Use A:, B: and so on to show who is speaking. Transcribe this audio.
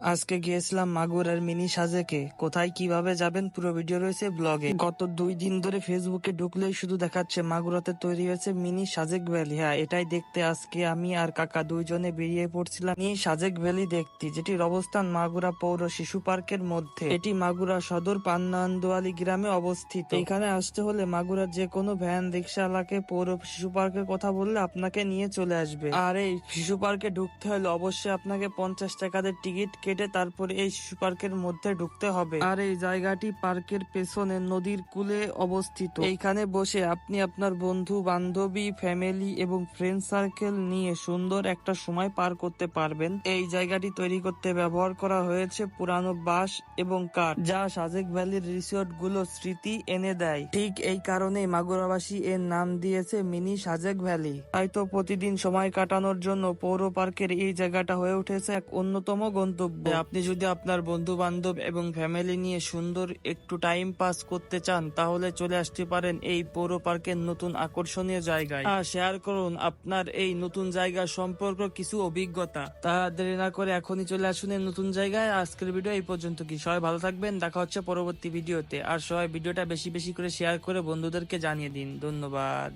A: আজকে গিয়েছিলাম মাগুরার মিনি সাজেকে। কোথায় কিভাবে যাবেন পুরো ভিডিও রয়েছে ব্লগে। গত 2 দিন ধরে ফেসবুকে ঢুকলেই শুধু দেখাচ্ছে মাগুরাতে তৈরি হয়েছে মিনি সাজেক ভ্যালি। হ্যাঁ, এটাই দেখতে আজকে আমি আর কাকা দুইজনে বেরিয়ে পড়ছিলাম মিনি সাজেক ভ্যালি দেখতে, যেটির অবস্থান মাগুরা পৌর শিশু পার্কের মধ্যে। এটি মাগুরা সদর পান্নান্দোয়ালি গ্রামে অবস্থিত। এখানে আসতে হলে মাগুরার যে কোনো ভ্যান রিক্সাওয়ালাকে পৌর শিশু পার্কের কথা বললে আপনাকে নিয়ে চলে আসবে। আর এই শিশু পার্কে ঢুকতে হলে অবশ্যই আপনাকে 50 টাকাদের টিকিট কেটে তারপরে এই শিশু পার্কের মধ্যে ঢুকতে হবে। আর এই জায়গাটি পার্কের পেছনে নদীর কূলে অবস্থিত। এইখানে বসে আপনি আপনার বন্ধু বান্ধবী, ফ্যামিলি এবং ফ্রেন্ড সার্কেল নিয়ে সুন্দর একটা সময় পার করতে পারবেন। এই জায়গাটি তৈরি করতে ব্যবহার করা হয়েছে পুরানো বাঁশ এবং কাঠ, যা সাজেক ভ্যালির রিসোর্ট গুলো স্মৃতি এনে দেয়। ঠিক এই কারণে মাগুরাবাসী এর নাম দিয়েছে মিনি সাজেক ভ্যালি। তাই তো প্রতিদিন সময় কাটানোর জন্য পৌর পার্কের এই জায়গাটা হয়ে উঠেছে এক অন্যতম গন্তব্য। আপনি যদি আপনার বন্ধু বান্ধব এবং ফ্যামিলি নিয়ে সুন্দর একটু টাইম পাস করতে চান, তাহলে চলে আসতে পারেন এই পৌর পার্কের নতুন আকর্ষণীয় জায়গায়। আর শেয়ার করুন আপনার এই নতুন জায়গা সম্পর্কে কিছু অভিজ্ঞতা। তা দেরি না করে এখনই চলে আসুন এই নতুন জায়গায়। আজকের ভিডিও এই পর্যন্ত। কি সবাই ভালো থাকবেন, দেখা হচ্ছে পরবর্তী ভিডিওতে। আর সবাই ভিডিওটা বেশি বেশি করে শেয়ার করে বন্ধুদেরকে জানিয়ে দিন। ধন্যবাদ।